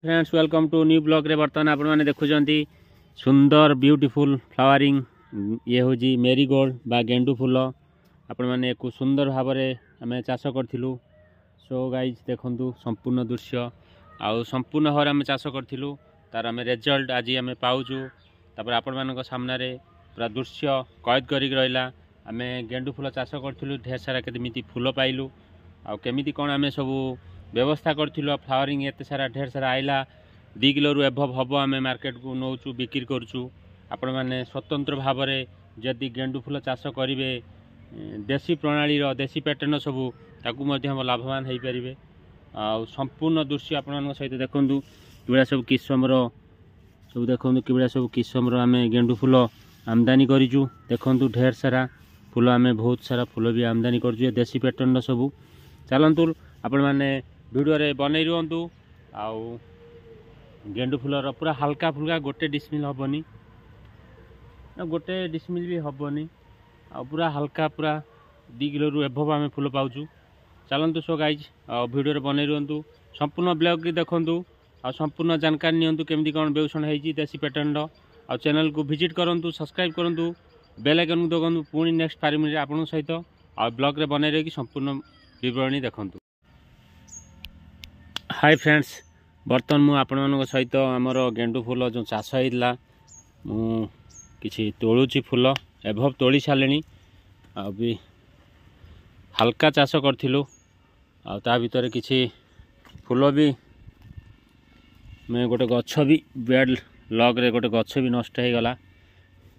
Friends welcome to new blog रे बर्तमान आपण मैंने देखुंत सुंदर ब्यूटीफुल फ्लावरिंग ये हूँ मेरीगोल्ड बा गेंडू फूल आपण मैंने एक सुंदर भाव में चाष करूँ। सो गाइज देखु संपूर्ण दृश्य आउ संपूर्ण भाव में चाष करूँ तार आम रिजल्ट आज आम पाचु तापर आपण मान सामने पूरा दृश्य कैद कर रहा आम गेंडू फूल चाष करूँ ढेर सारा केमी फूल पाइलु आमी कौन आम सब व्यवस्था करूँ फ्लावरिंग एत सारा ढेर सारा आइला 2 किलो रु एभव हम आम मार्केट को नौचु बिक्री करुचु। आपण मैंने स्वतंत्र भाव में जदि गेंडू फूल चाष करेंगे देसी प्रणाली देसी पैटर्न सबू ताकू लाभवान हो पारे। संपूर्ण दृश्य आपण सहित देखूँ कि सब किस्मर सब देखूँ कि सब किस्मर आम गेंडू फूल आमदानी करूँ। देखूँ ढेर सारा फूल आम बहुत सारा फूल भी आमदानी करूँ देसी पैटर्न सबू। चलतु आपण मैंने वीडियो रे बनई रुहतु आउ गेंडू फूलर पूरा हल्का फुल्का गोटे डिसमिल हेनी गोटे डिसमिल भी हेनी आ पूरा हल्का पूरा 2 किलो रु एभव आम फूल पाचु। चलतु सो गाइज वीडियो रे बनई रुहतु संपूर्ण ब्लॉग की देखु आ संपूर्ण जानकारी नियंतु केमती कौन बेउषण होती देसी पैटर्न आ चैनल को विजिट करूँ सब्सक्राइब करूँ बेल आइकन को दबातु पुणी नेक्स्ट 5 मिनट आपन सहित आ ब्लॉग रे बनई रही संपूर्ण विवरणी देखु। हाय फ्रेंड्स बर्तमान मु आपण मान सहित आमर गेंडू फूल जो चाष होता कि तोलुची फूल एभव तोली सारे आ भी हल्का चाष करूँ आ भितर किसी फूल भी मैं गोटे गछ भी बेड लग रे गोटे गछ भी नष्ट हो गला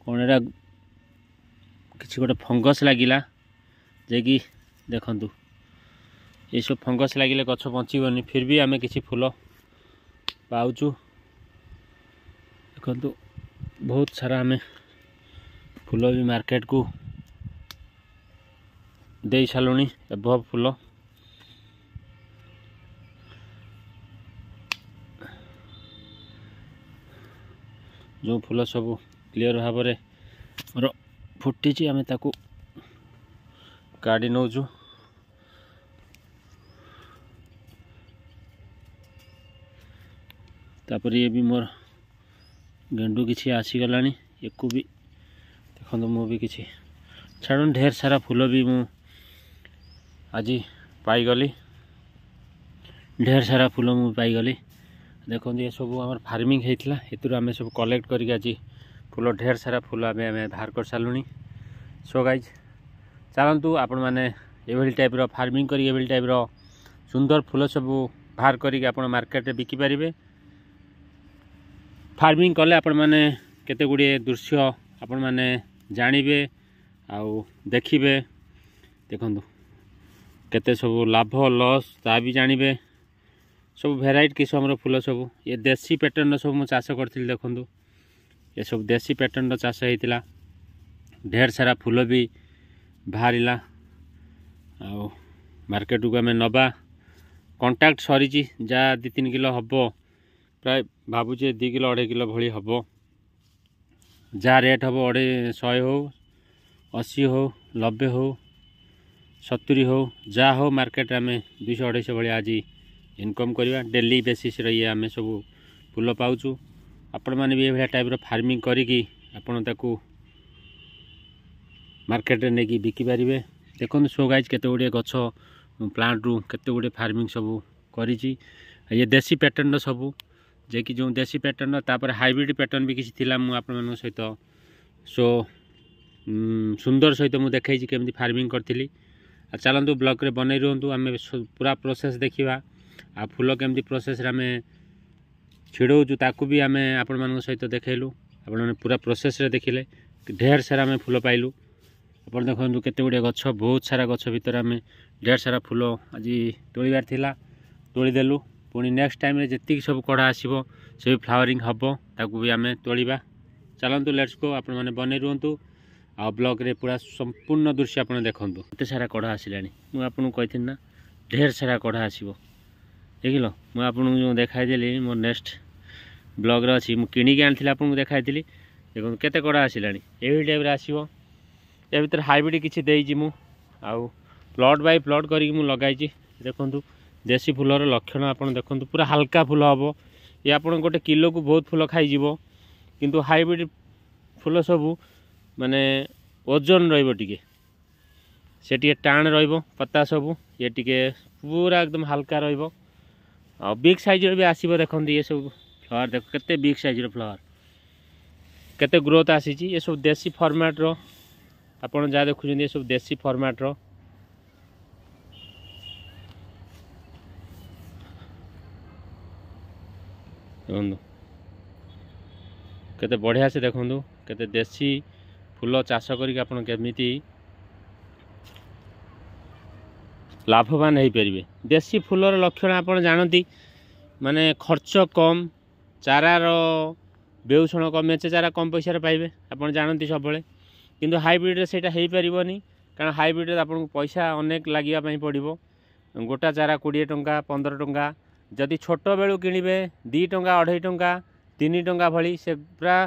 कौन एटा किसी गोटे फंगस लगिला जे कि देखंतु ये सब फंगस लगिले गछ बचीबनी फिर भी आम किसी फूल पाचु। देखु बहुत सारा आम फूल भी मार्केट को दे सारूँ एभव फूल जो फूल सब क्लियर भाव में मोर फुटी आम ताकू काढ़ी नौचु। तापर ये भी मोर गेंडू किसी आसीगला एक भी देखो मु भी किसी छाड़ ढेर सारा फूल भी मु आज पाईगली ढेर सारा फूल मु पाईगली। देखो ये सब आम फार्मिंग होता है आम सब कलेक्ट करके आज फूल ढेर सारा फूल आम बाहर कर सारूँ। सो गाइज चलतु आपण मैंने ये टाइप फार्मिंग कर टाइप सुंदर फूल सब बाहर करके मार्केट में बिकिपारे। फार्मिंग कले आपण मैंने केते गुड़े दृश्य आपण मैंने जानवे आउ देखिबे। देखंतु केते सब लाभ लॉस ता भी जानवे सब भेराइट किस्म फूल सब ये देसी पैटर्न सब मु चाष करथिल। देखंतु ये सब देसी पैटर्न चाष होइतिला ढेर सारा फूल भी बाहरिला आउ मार्केट को आम नबा कंटाक्ट सरी जा 2-3 किलो हम प्राय भावुचे 2 किलो 2.5 किलो भली हम जहाँ रेट हम 100 हो 80 हो 90 हो 70 हो जहाँ हो मार्केट आम 200-250 भाई आज इनकम करवा डेली बेसीस ये आम सब फूल पाचु। आपण मैंने भी ये टाइप फार्मिंग करी आपण ताकू मार्केट रे नहीं बिकिपारे। देखो सो गाइज केते गुड़े गछ प्लांट रू केते गुड़े फार्मिंग सब करी ये देसी पैटर्न सबू जे कि जो देसी पैटर्न तापर हाइब्रिड पैटर्न भी किसी थिला मु आपण मन सहित सो सुंदर सहित मु देखै छी केमती फार्मिंग करथिली। आ चलंतु ब्लॉग रे बनई रहंतु आमे पूरा प्रोसेस देखिबा आ फूल केमती प्रोसेस रे आमे छिड़ौचु ताकू भी आमे आपण मन सहित देखैलु आपण मन पूरा प्रोसेस रे देखिले ढेर सारा आमे फूल पाइलु। आपण देखंतु केते गुडे गछ बहुत सारा गछ भीतर आमे ढेर सारा फूल आज तोड़बार थिला तोड़ी देलु पुणी नेक्स्ट टाइम जी सब कड़ा आसो से फ्लावरिंग हम ताकू भी आम तोड़ा। चलतु लेट्स गो आपण मैंने बनई रुहतु आ ब्लॉग रे पूरा संपूर्ण दृश्य आप देखूँ एत सारा कड़ा आसला मुझे कही ना ढेर सारा कड़ा आसो देख लो मुझे जो देखाईदेली मो नेक्स्ट ब्लॉग रे अच्छी मुझे आनी आपको देखाई देखो केते कड़ा आसला यही टाइप आसो या भर हाइब्रिड किसी देजी मु आउ प्लॉट बाय प्लॉट करी लगाई देखूँ देसी फूलर लक्षण आप देखो पूरा हल्का फूल हम ये आप गोटे किलो को बहुत फुल खाई किंतु हाइब्रिड फुल सबू माने ओजन रे से टाण रत्ता सबू ये टिके पूरा एकदम हल्का आ बिग साइज भी आसो देखते ये सब फ्लावर देख केते बिग साइज फ्लावर केते ग्रोथ आसी ये सब देसी फॉर्मेट रो आपन जहाँ देखुं ये सब देसी फॉर्मेट रो केते बढ़िया से देखूँ केते देसी फूल चाष करके लाभवान हो पारे। देसी फूलर लक्षण आप जानती माने खर्च कम चारार बेउषण कम मेचे चारा कम पैसा पाइबे आप जानती सब किंतु हाइब्रिड से हो पारनी कारण हाइब्रिड आपको पैसा अनेक लगे पड़ो गोटा चारा 20 टंका 15 टंका जदि छोट बेलू किणवे 2 टंका 2.5 टंका 3 टंका भली से पूरा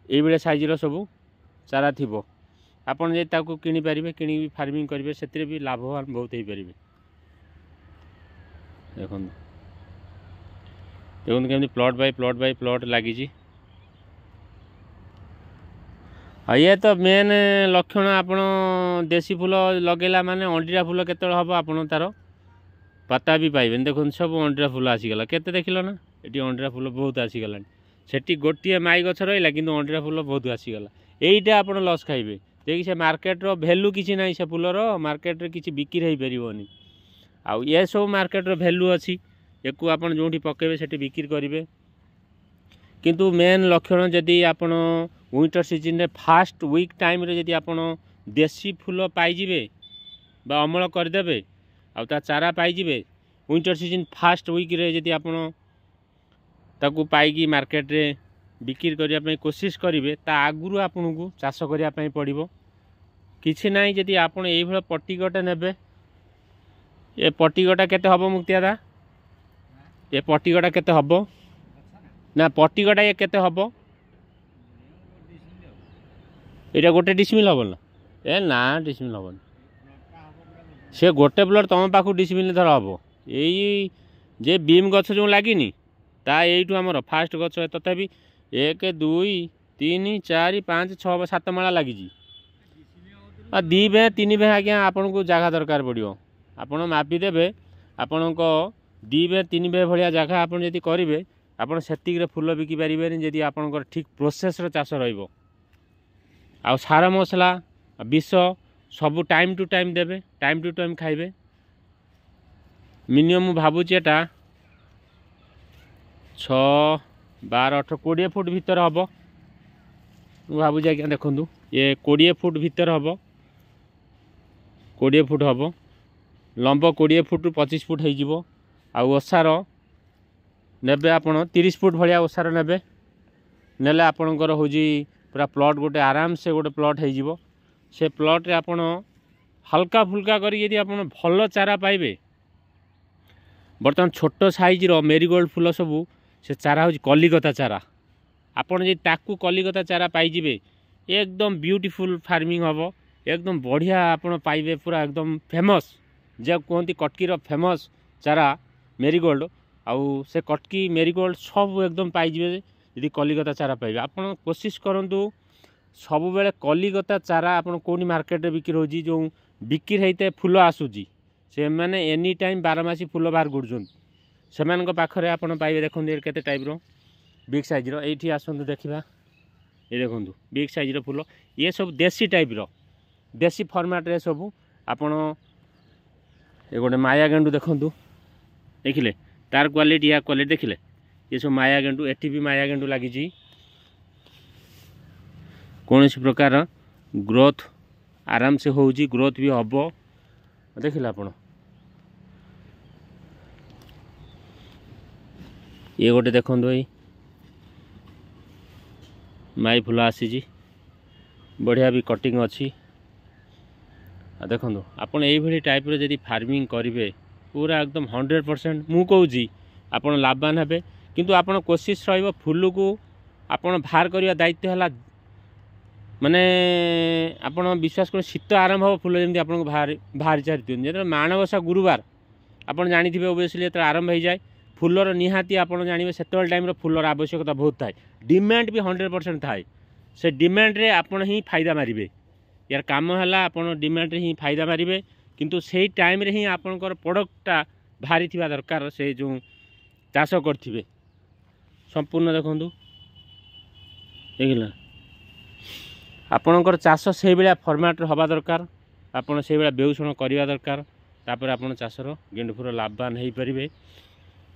ये साइजर सब चारा थी आपड़ जो किपारे कि फार्मिंग करेंगे से भी लाभवान बहुत हो पारे। देखो देखो केमती प्लॉट बाय प्लॉट लगी ये तो मेन लक्षण आप देसी फूल लगेला माने अंडीरा फूल केत हम आप तार पता भी पाइबे। देखो सब अंडीरा फूल आसीगला केते देख ना ये अंडीरा फूल बहुत आसीगला सेठी गोटे माई गछ रहा कि अंडीरा फूल बहुत आसीगला यहीटा आप लस खाइबे देखिए से मार्केट रो वैल्यू किसी ना से फूलर मार्केट रे किसी बिक्री हो पारनी आउ ये सब मार्केट रो वैल्यू अच्छी एक आपन जो पकेबे से बिक्री करेंगे किंतु मेन लक्षण जदि आपन विंटर सीजन रे फास्ट वीक टाइम रे जदि आपन देसी फूल पाइबे बा अमल करदेबे आ चारा पाइबे विंटर सीजन फास्ट वीक रे जदि आपन ताकू पाइकी मार्केट रे बिक्री करने कोशिश करेंगे ता आगुरी आपन को चाष करने पड़ो किसी ना जदि आपन ये पट्टिगटे नेबे ये पट्टिगटा केते हबो मुक्तिदा ये पट्टिगटा केते हबो ना पट्टिगटा ये केते हबो ये गोटे डिसमिल हम ना ए ना डिसमिल हम से गोटे प्लट तुम पाख डिसमिल धर हम यही जे बीम गछ जो लगिनी ता यू आमर फास्ट गछ तथापि 1 2 3 4 5 6 7 माला लगी 2 भे 3 भे आज्ञा आपन को जगह दरकार पड़ो आपड़ मापिदेवे आपण 2 भे 3 भे भाया जगह आप करेंगे आपड़ से फूल बिकी पारे जदि आप ठीक प्रोसेस चाष आ सार मसला विष सब टाइम टू टाइम देवे time to time खाइबे minimum भावुची Etah 6 12 18 20 foot भीतर हम भावुची आज्ञा देखूँ ये 20 फुट भीतर हम 20 फुट हम लंब 20 फुट 25 फुट हो ओसार नेबे आपण 30 फुट भाया ओसार नेबे नेले आपणकर हूँ पूरा प्लॉट गोटे आराम से गोटे प्लॉट हो से प्लॉट रे आपण हल्का फुल्का करी भल चारा पाइबे बर्तमान छोट साइज रो मेरीगोल्ड फूल सबू से चारा हूँ कलिकता चारा आपड़ जी ताकू कलिकता चारा पाइबे एकदम ब्यूटीफुल फार्मिंग हम एकदम बढ़िया आपड़ पाइबे पूरा एकदम फेमस जे कहती कटकीर फेमस चारा मेरीगोल्ड आउ से कटकी मेरीगोल्ड सब एकदम पाइबे यदि कलिकता चारा पाइबे आप कोशिश करूँ सब बेले कलिकता चारा आप कौन मार्केट रे बिक्री होची जो बिक्री होता है फूल आसूची से मैंने एनी टाइम 12 मासी फूल बाहर गुड़ुन से पाखे आप पाइबे देखो केते टाइप रो बिग साइज रो ये आसतु देखा ये देखूँ बिग साइज रो फूल ये सब देसी टाइप रो देसी फॉर्मेट रे सब आपण ये गोटे माया गेंडू देखूँ देखिले तार क्वालिटी या क्वालिटी देखिले ये सब माया गेंडू एटी भी माया गेंडू लगी कौन सी प्रकार ग्रोथ आराम से हो ग्रोथ भी हम देखिले आप ये गोटे देखो भाई माई फूल आसी बढ़िया भी कटिंग अच्छी देखो आपड़ ये टाइप रे जदि फार्मिंग करेंगे पूरा एकदम 100% मु कहूँ आपड़ लाभवान हे किंतु आपड़ कोशिश रही फूल को आपड़ बाहर करने दायित्व है माने आपड़ विश्वास कर शीत आरंभ हो फूल जमी आपको बाहर बाहर छाड़ी जो माणबसा गुरुवार आप जानी ओबियसली जो आरंभ हो जाए फुलर निहाती आपण जानवे से टाइम फुलर आवश्यकता बहुत थाए डिमांड भी 100% थाए से डिमांड रे आपण ही फायदा मारिबे यार काम है आपन डिमांड रे ही फायदा मारिबे किंतु से टाइम रे ही आपनकर प्रोडक्टटा भारी थिबा दरकार से जो चाष करथिबे संपूर्ण देखंतु देखिला आपनकर चाष से बेला फॉर्मेट हवा दरकार आपन से बेला बेउषण करवा दरकार तापर आपन चाषर गेंडु फूल लाभवान हो पारे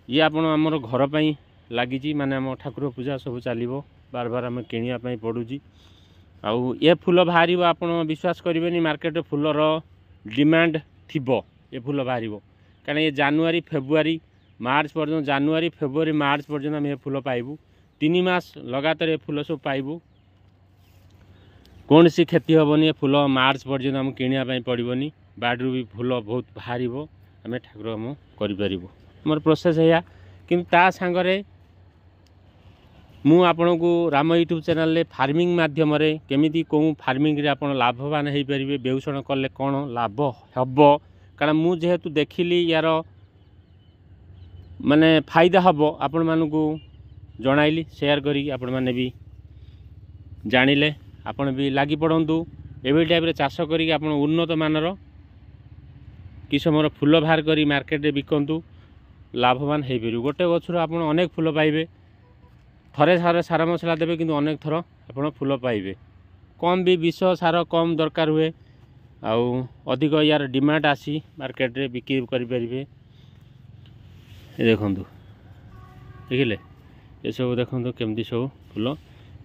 ये आपन आमर घर पर लगी माने आम ठाकुर पूजा सब चलो बार बार आम किणापी पड़ूँ आउ ये फूल बाहर आप विश्वास करेंगे मार्केट फूलर डिमांड थिबो ये फूल बाहर कारण ये जानुआरी फेब्रुआरी मार्च पर्यटन जानुआरी फेब्रुआरी मार्च पर्यटन आम ये फूल पाइबू 3 मास लगातार ये फूल सब पाइबू कौन सी क्षति हेनी ये फूल मार्च पर्यटन आम किणापी पड़ोनी बाड़ू भी फूल बहुत बाहर आम ठाकुर आम कर मोर प्रोसेस है कि सांगरे मु आपन को राम यूट्यूब चैनल रे फार्मिंग माध्यम रे केमिति को फार्मिंग रे आपन लाभवान हो पारे बेउषण कले कौन लाभ हम कारण मु जेहेतु देखिली यार माने फायदा हम आपण मानू जणाइली शेयर करी आपण माने भी जानिले आपण भी लागी पड़ंतु एवं टाइप रे चाष करी आपण उन्नत मानर किसमर फूल बाहर करी मार्केट रे बिकंतु लाभवान हो पार गोटे गछर आप अनेक फूल पाइबे थरे थरे सार मसला देवे किंतु अनेक थर आप फूल पाइबे कम भी विष सार कम दरकार हुए आउ अधिक यार डिमांड आसी मार्केट रे बिक्री करें देखु देखिले ये सब देखो केमती सब फूल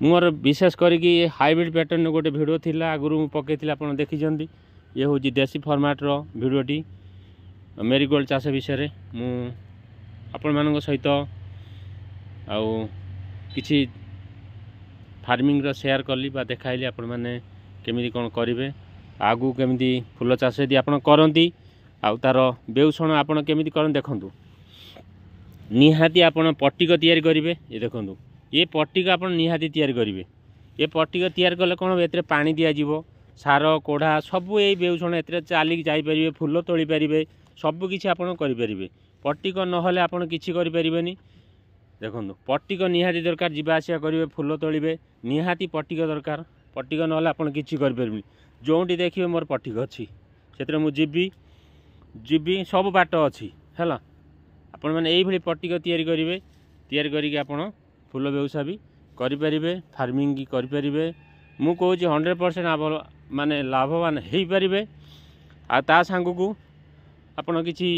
मोर विशेष करी हाइब्रिड पैटर्न गोटे वीडियो थिला आगुरु मु पकेइथिला आपण देखिजंदी ये हूँ देसी फॉर्मेट रो वीडियोटी मेरीगोल्ड चाष विषय मु आपण मानक सहित आउ किछि फार्मिंग रो शेयर कली बा देखाइली आपण माने केमिति कोन करिवे आगु केमिति फूल चाष यदि आपण करंती आउ तार बेउषण आपण केमिति करन देखंतु निहाती आपण पट्टिक तयारी करिवे ये देखंतु ये पट्टिक आपण निहाती तयारी करिवे ये पट्टिक तयारी कले कोन एतरे पानी दिया जीवो सार कोढ़ा सबू यही बेउषण एतरे चालिक जाई परिबे फूल तोली परिबे सब किछि आपण करि परिबे पट्टिक नहले आपण किछि करि परिबेनी देखंतु पट्टिक निहाती दरकार जीवा आसिया करिवे फूल तोलिबे निहाती पट्टिक दरकार पट्टिक नहले आपण किछि करि परिबेनी जोंटी देखिबे मोर पट्टिक अछि सेतरे मु जीबी सब बाट अछि हैला आपण माने एई भली पट्टिक तयारी करिवे तयारी करिके आपण फूल बेउसा भी करि परिबे फार्मिंग की करि परिबे मु कहूँ 100% माने लाभवान हो पारे आ ता सांग को आपण किसी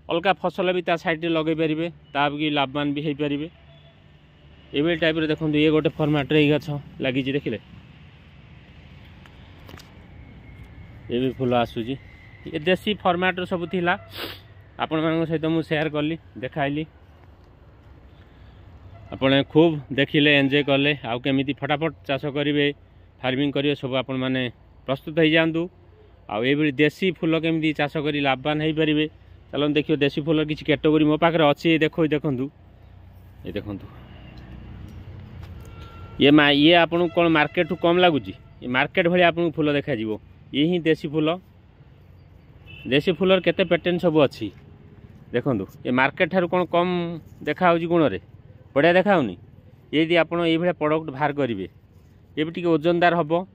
अलग फसल भी ता साइड लगे पारे ता भी लाभवान भी हो पारे ये टाइप रे देखो ये गोटे फॉर्मेट रे गछ लगी देखिले ये भी फूल आसूजी ये देसी फॉर्मेट सब थिला आपण मान सहित मु शेयर कली देखाइली आपण खूब देखिले एंजॉय कले आउ केमिति फटाफट चाष करेंगे फार्मिंग करेंगे सब आपण माने प्रस्तुत हो जातु आउ देसी फूल केमिति चाष करी लाभवान हो पारे चलो देखियो देसी फूल किसी कैटेगोरी मो पाखे अच्छी देखो देखंतु ये देखंतु ये आपन कौन मार्केट कम लगुच ये मार्केट भाई आपन फूल देखा ये ही देसी फूलर केते पैटर्न सब अच्छी देखंतु ये मार्केट ठार कौन कम देखा गुण रे बढ़िया देखा यदि आप ये प्रोडक्ट बाहर करेंगे ये भी टी ओजनदार हम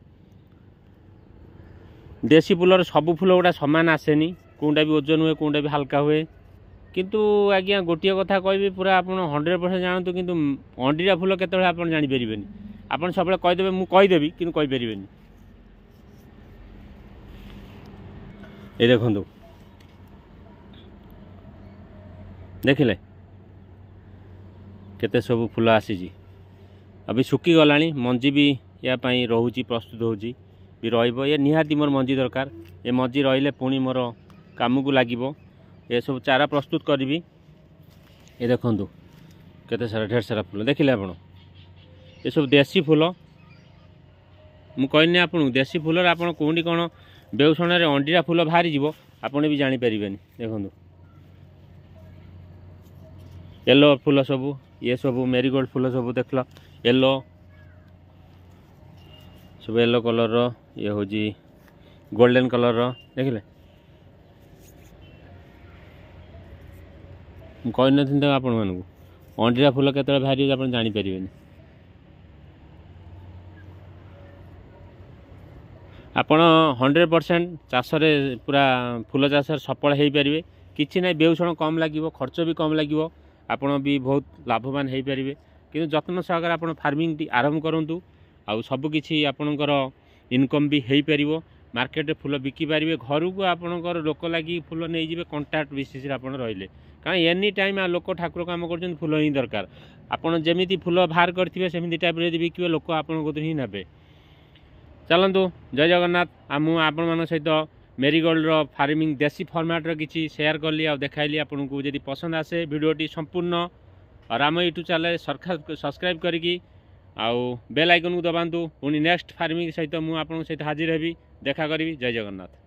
देसी फूलर सब फूल गुड़ा सामान आसेनी कोटा भी ओजन हुए कोटा भी हल्का हुए किंतु आज्ञा गोटे कथा कहि पूरा आप 100% जानतु किंतु अंडीरा फूल केतबेले आप जानीपर आप सब कहीदेवे मुझेदेवी कि कहीपर ये देखो देखिले केते सब फूल आसी अभी सुखी गला मंजी भी या रोची प्रस्तुत होची भी रही ये निहाती मोर मंजी दरकार ये मंजी रही पुणी मोर काम को लगे ये सब चारा प्रस्तुत करी ये देखु केते सारा ढेर सारा फूल देखिले आपण ये सब देसी फूल मु कहनी आपन देसी फूलर आप कौटी कौन बेउषण अंडीरा फूल बाहरी जीव आपने भी जानीपर देखु येलो फूल सब ये सब मेरीगोल्ड फूल सब देख येलो सब येलो कलर ये हूँ गोल्डन कलर देखिले କହିନଥିଲି ତ ଆପଣମାନଙ୍କୁ ଅଣ୍ଡିରା ଫୁଲ କେତେବେଳେ ବାହାରିବ ଆପଣ ଜାଣିପାରିବେନି। ଆପଣ 100% ଚାଷରେ ପୁରା ଫୁଲ ଚାଷରେ ସଫଳ ହେଇପାରିବେ। କିଛି ନାହିଁ, ବେଉଷଣ କମ୍ ଲାଗିବ, ଖର୍ଚ୍ଚ ବି କମ୍ ଲାଗିବ, ଆପଣ ବି ବହୁତ ଲାଭବାନ ହେଇପାରିବେ। କିନ୍ତୁ ଯତ୍ନ ସହକାରେ ଆପଣ ଫାର୍ମିଂଟି ଆରମ୍ଭ କରନ୍ତୁ, ଆଉ ସବୁକିଛି ଆପଣଙ୍କର ଇନକମ୍ ବି ହେଇପାରିବ। ମାର୍କେଟରେ ଫୁଲ ବିକିପାରିବେ, ଘରକୁ ଆପଣଙ୍କର ଲୋକ ଲାଗି ଫୁଲ ନେଇଯିବେ କଣ୍ଟ୍ରାକ୍ଟ ବେସିସ୍ରେ ଆପଣ ରହିଲେ। କାରଣ ଏନି ଟାଇମ୍ ଲୋକ ଠାକୁର କାମ କରୁଛନ୍ତି, ଫୁଲ ହିଁ ଦରକାର। ଆପଣ ଯେମିତି ଫୁଲ ବାହାର କରିଥିବେ ସେମିତି ଟାଇପ୍ରେ ଯଦି ବିକିବେ, ଲୋକ ଆପଣଙ୍କ କତିରୁ ହିଁ ନେବେ। ଚାଲନ୍ତୁ, ଜୟ ଜଗନ୍ନାଥ। ଆଉ ମୁଁ ଆପଣମାନଙ୍କ ସହିତ ମେରିଗୋଲ୍ଡର ଫାର୍ମିଂ ଦେଶୀ ଫର୍ମାଟ୍ର କିଛି ସେୟାର କଲି ଆଉ ଦେଖାଇଲି ଆପଣଙ୍କୁ। ଯଦି ପସନ୍ଦ ଆସେ ଭିଡ଼ିଓଟି ସମ୍ପୂର୍ଣ୍ଣ ରାମ ୟୁଟ୍ୟୁବ୍ ଚ୍ୟାନେଲ୍ ସବସ୍କ୍ରାଇବ୍ କରିକି ଆଉ ବେଲ୍ ଆଇକନ୍କୁ ଦବାନ୍ତୁ। ପୁଣି ନେକ୍ସଟ ଫାର୍ମିଂ ସହିତ ମୁଁ ଆପଣଙ୍କ ସହିତ ହାଜିର ହେବି, ଦେଖା କରିବି। ଜୟ ଜଗନ୍ନାଥ।